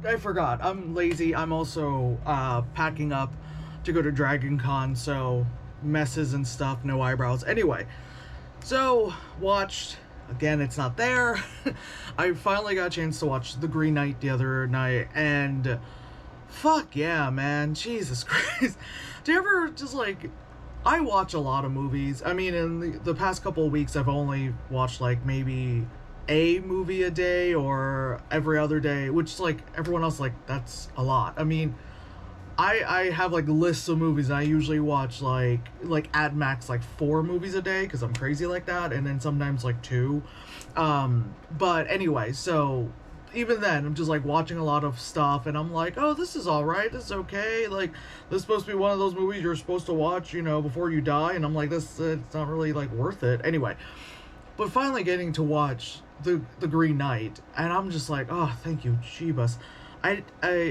I forgot. I'm lazy. I'm also packing up to go to Dragon Con, so messes and stuff, no eyebrows. Anyway, so watched again. It's not there. I finally got a chance to watch The Green Knight the other night, and fuck yeah, man. Jesus Christ. Do you ever just like. I watch a lot of movies. I mean, in the past couple of weeks, I've only watched like maybe a movie a day or every other day, which like everyone else, like that's a lot. I mean, I have like lists of movies, and I usually watch like at max like 4 movies a day because I'm crazy like that, and then sometimes like 2. But anyway, so even then I'm just like watching a lot of stuff, and I'm like, oh, this is all right, this is okay, like this is supposed to be one of those movies you're supposed to watch, before you die, and I'm like, this it's not really like worth it anyway. But finally getting to watch the Green Knight, and I'm just like, oh, thank you, Jeebus. I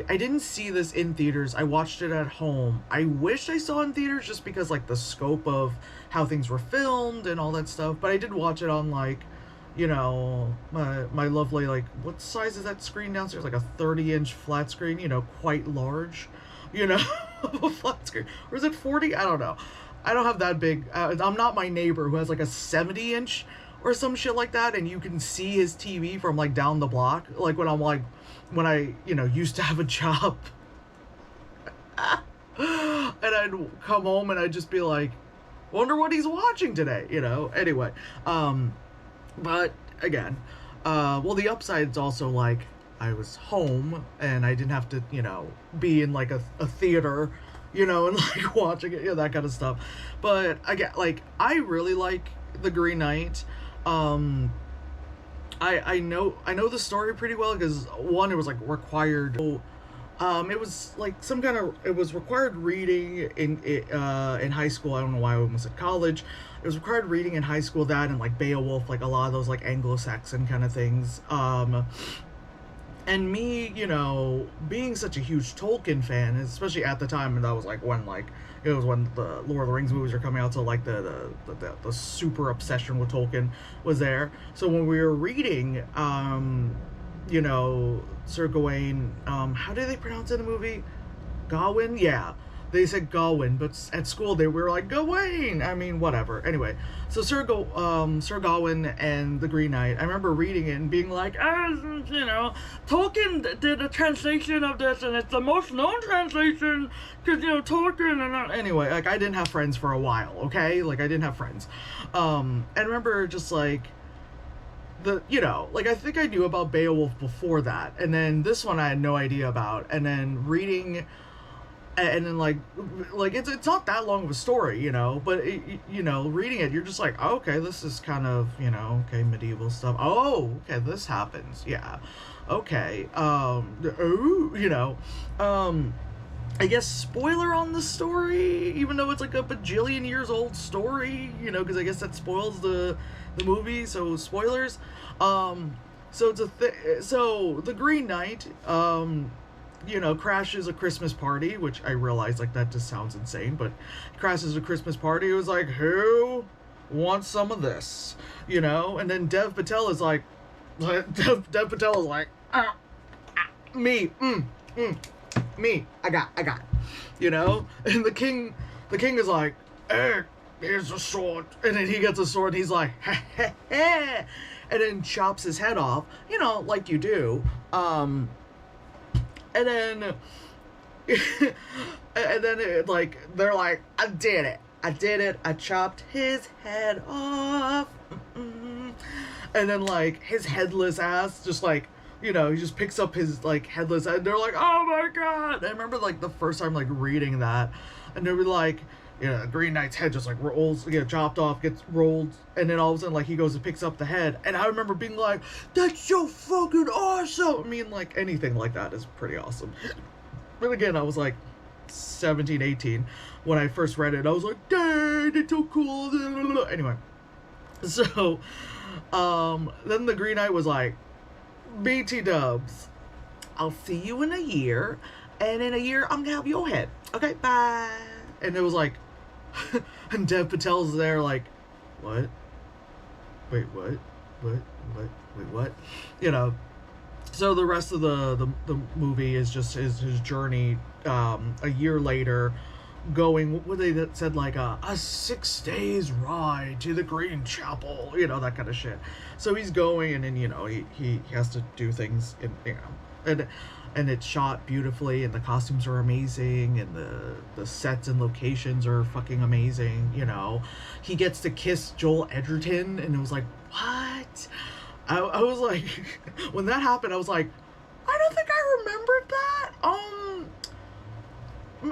didn't see this in theaters. I watched it at home. I wish I saw it in theaters just because like the scope of how things were filmed and all that stuff. But I did watch it on like, my lovely, like, what size is that screen downstairs? Like a 30-inch flat screen, quite large, a flat screen. Or is it 40? I don't know. I don't have that big. I'm not my neighbor who has like a 70-inch or some shit like that, and you can see his TV from like down the block. Like when I used to have a job, and I'd come home and I'd just be like, wonder what he's watching today. Anyway, but again, well, the upside is also like I was home and I didn't have to be in like a theater. And like watching it, that kind of stuff. But I get like I really like The Green Knight. I know the story pretty well because one, it was like required. It was like it was required reading in high school. I don't know why I almost said college. It was required reading in high school, that and like Beowulf, like a lot of those like Anglo-Saxon kind of things. And me, being such a huge Tolkien fan, especially at the time, and that was like when it was when the Lord of the Rings movies were coming out, so like the super obsession with Tolkien was there. So when we were reading, Sir Gawain, how do they pronounce it in the movie? Gawain? Yeah. They said Gawain, but at school they were like Gawain. I mean, whatever. Anyway, so Sir Gawain and the Green Knight. I remember reading it and being like, Tolkien did a translation of this, and it's the most known translation because Tolkien and anyway, like I didn't have friends for a while. Okay, like I didn't have friends. And I remember just like I think I knew about Beowulf before that, and then this one I had no idea about, and then reading. And then like it's not that long of a story, but reading it, you're just like, oh, okay, this is kind of okay, medieval stuff. Oh, okay, this happens, yeah, okay, I guess spoiler on the story, even though it's like a bajillion years old story, because I guess that spoils the movie, so spoilers. So so the Green Knight, crashes a Christmas party, which I realize like that just sounds insane, but crashes a Christmas party. It was like, who wants some of this? And then Dev Patel is like, Dev Patel is like, me, me, I got, and the king is like, hey, here's a sword, and then he gets a sword, and he's like, and then chops his head off, like you do, and then, they're like, I did it, I chopped his head off, and then, like, his headless ass, just, like, he just picks up his, like, headless head, and they're like, oh my god, and I remember, like, the first time, like, reading that, and they were like, Green Knight's head just, like, rolls, chopped off, gets rolled, and then all of a sudden, like, he goes and picks up the head, and I remember being like, that's so fucking awesome! I mean, like, anything like that is pretty awesome. But again, I was, like, 17, 18 when I first read it. I was like, dang, it's so cool! Anyway. So, then the Green Knight was like, BT dubs, I'll see you in a year, and in a year, I'm gonna have your head. Okay, bye! And it was like, and Dev Patel's there like, what? Wait, what? Wait, what? So the rest of the movie is just his journey, a year later, going, what they said, like a 6 days ride to the Green Chapel, that kind of shit. So he's going, and then he has to do things, and it's shot beautifully, and the costumes are amazing, and the sets and locations are fucking amazing. He gets to kiss Joel Edgerton, and it was like, what? I was like, when that happened, I was like, I don't think I remembered that.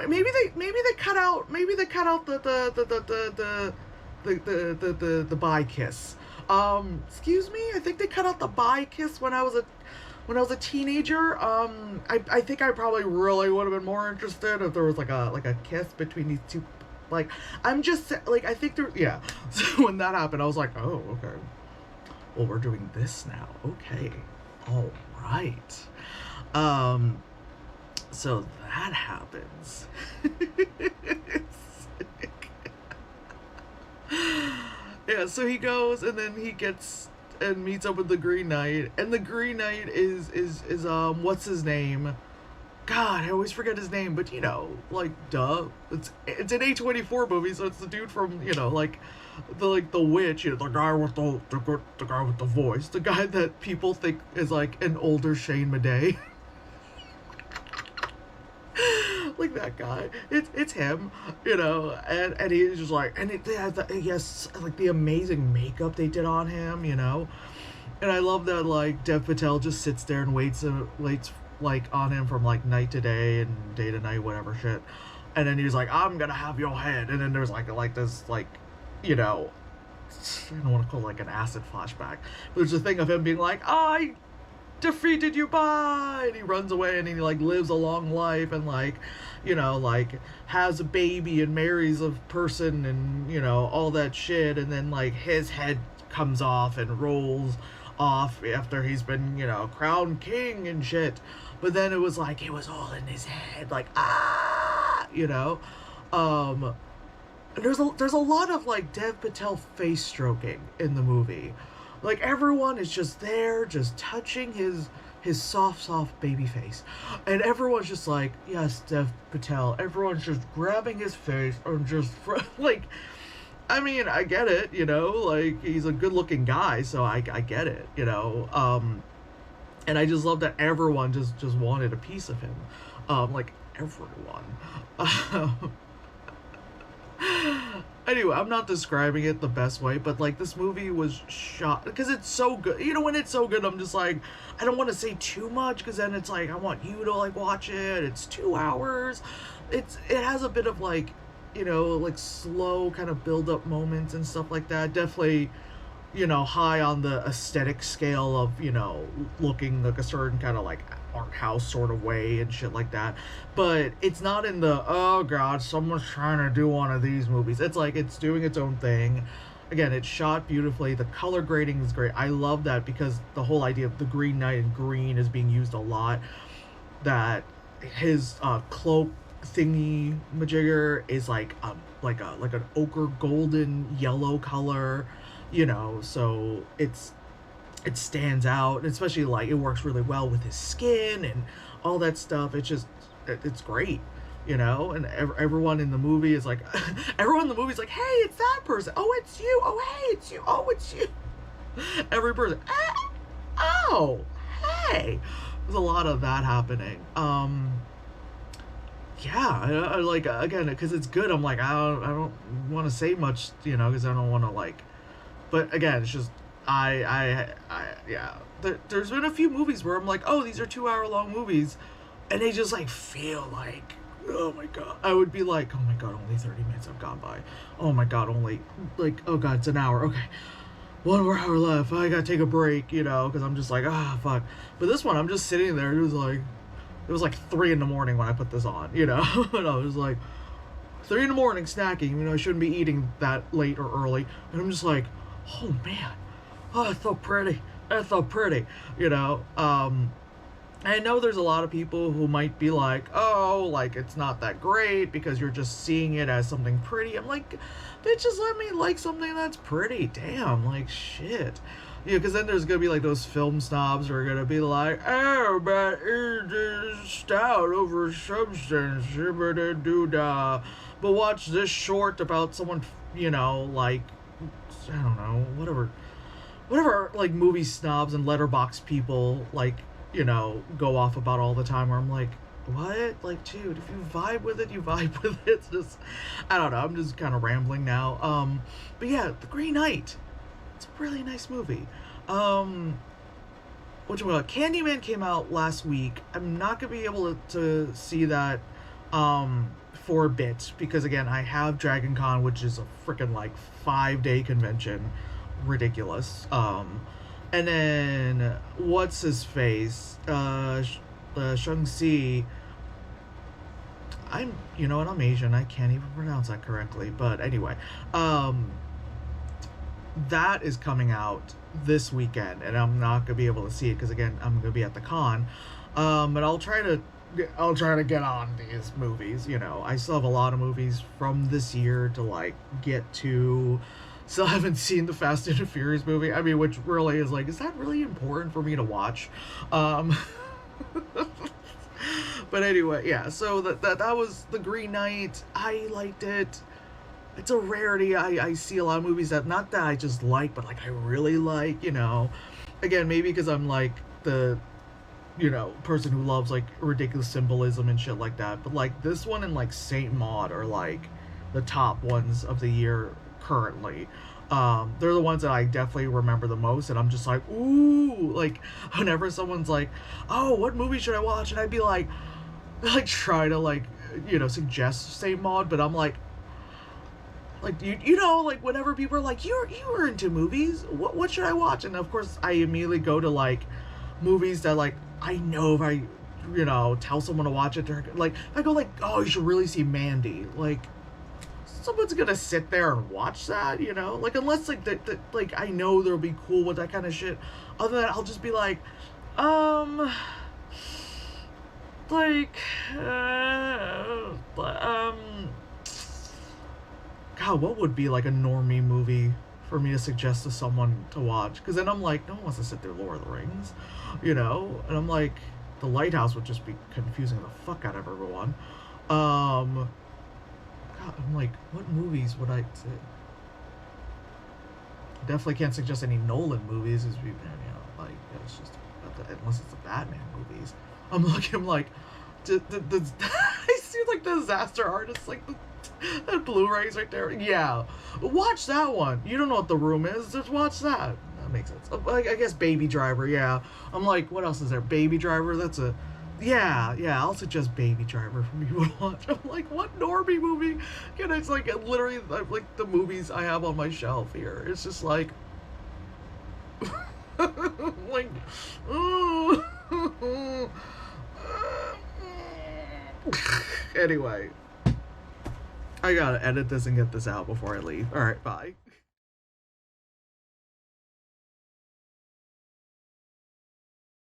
Maybe they cut out the bye kiss. Excuse me, I think they cut out the bye kiss when I was a teenager. I think I probably really would have been more interested if there was like a kiss between these two. Like, I'm just like, I think there, yeah. So when that happened, I was like, oh, okay. Well, we're doing this now. Okay. All right. So that happens. Yeah, so he goes, and then he gets and meets up with the Green Knight, and the Green Knight is what's his name? God, I always forget his name, but like, duh, it's an A24 movie, so it's the dude from like the witch, the guy with the guy with the voice, the guy that people think is like an older Shane Madej. Like that guy, it's him, and he's just like, and they have like the amazing makeup they did on him, and I love that, like, Dev Patel just sits there and waits like on him from like night to day and day to night, whatever shit, and then he's like, I'm gonna have your head, and then there's like this, like, I don't want to call it like an acid flashback, but there's a thing of him being like, I defeated you by, and he runs away, and he like lives a long life, and like, like has a baby and marries a person, and all that shit, and then like his head comes off and rolls off after he's been crowned king and shit, but then it was like it was all in his head, like, there's a lot of like Dev Patel face stroking in the movie. Like, everyone is just there, just touching his soft baby face, and everyone's just like, yes, Dev Patel. Everyone's just grabbing his face and just like, I mean, I get it, like, he's a good looking guy, so I get it, and I just love that everyone just wanted a piece of him, like everyone. Anyway, I'm not describing it the best way, but like, this movie was shot because it's so good. When it's so good, I'm just like, I don't want to say too much because then it's like I want you to like watch it. It's 2 hours. It has a bit of like, like slow kind of build up moments and stuff like that. Definitely, high on the aesthetic scale of, looking like a certain kind of like art house sort of way and shit like that, but it's not in the, oh god, someone's trying to do one of these movies. It's like, it's doing its own thing. Again, it's shot beautifully. The color grading is great. I love that because the whole idea of the Green Knight and green is being used a lot. That his cloak thingy majigger is like an ochre golden yellow color, so it stands out, especially like it works really well with his skin and all that stuff. It's great, and everyone in the movie is like, everyone in the movie is like, hey, it's that person, oh, it's you, oh, hey, it's you, oh, it's you. Every person, oh, hey. There's a lot of that happening. Yeah, I like, again, because it's good, I'm like, I don't want to say much, because I don't want to like, but again, it's just, yeah. There's been a few movies where I'm like, oh, these are 2 hour long movies, and they just like feel like, oh my god. I would be like, oh my god, only 30 minutes have gone by. Oh my god, only like, oh god, it's an hour. Okay, 1 more hour left. I gotta take a break, because I'm just like, fuck. But this one, I'm just sitting there. It was like 3 in the morning when I put this on, and I was like, 3 in the morning snacking. I shouldn't be eating that late or early, and I'm just like, oh man. Oh, it's so pretty. It's so pretty. I know there's a lot of people who might be like, oh, like, it's not that great because you're just seeing it as something pretty. I'm like, bitch, just let me like something that's pretty. Damn, like, shit. Yeah, because then there's gonna be like those film snobs who are gonna be like, "Oh, but it is stout over substance, da." But watch this short about someone, like, I don't know, whatever, like, movie snobs and letterbox people, like, go off about all the time. Where I'm like, what? Like, dude, if you vibe with it, you vibe with it. It's just, I don't know. I'm just kind of rambling now. But yeah, The Green Knight. It's a really nice movie. Candyman came out last week. I'm not gonna be able to see that for a bit because again, I have Dragon Con, which is a freaking like 5-day convention, ridiculous. And then what's his face? Shang-Chi. You know what? I'm Asian. I can't even pronounce that correctly. But anyway, that is coming out this weekend, and I'm not gonna be able to see it because again, I'm gonna be at the con. But I'll try to get on these movies. I still have a lot of movies from this year to like get to. Still haven't seen the Fast and the Furious movie. I mean, which really is like, is that really important for me to watch? But anyway, yeah. So that was The Green Knight. I liked it. It's a rarity. I see a lot of movies that not that I just like, but like I really like. Again, maybe because I'm like the person who loves like ridiculous symbolism and shit like that. But like this one and like Saint Maud are like the top ones of the year currently. They're the ones that I definitely remember the most, and I'm just like, ooh, like whenever someone's like, oh, what movie should I watch, and I'd be like try to like suggest Saint Maud, but I'm like like whenever people are like, you were into movies, what should I watch, and of course I immediately go to like movies that like I know if I tell someone to watch it, they're like, I go like, oh, you should really see Mandy. Like, someone's gonna sit there and watch that, like unless like like I know they'll be cool with that kind of shit. Other than that, I'll just be like, like, God, what would be like a normie movie for me to suggest to someone to watch? Because then I'm like, no one wants to sit through Lord of the Rings, and I'm like, The Lighthouse would just be confusing the fuck out of everyone. God, I'm like, what movies would I say? Definitely can't suggest any Nolan movies, as we, like, it's just, unless it's the Batman movies. I'm like, I see like the Disaster Artist, like the Blu-rays right there. Yeah, watch that one. You don't know what The Room is, just watch that. That makes sense. I guess Baby Driver. Yeah, I'm like, what else is there? Baby Driver. That's a. Yeah, I'll suggest Baby Driver for people to watch. I'm like, what normie movie? It's like literally like the movies I have on my shelf here. It's just like, like, anyway, I gotta edit this and get this out before I leave. All right, bye.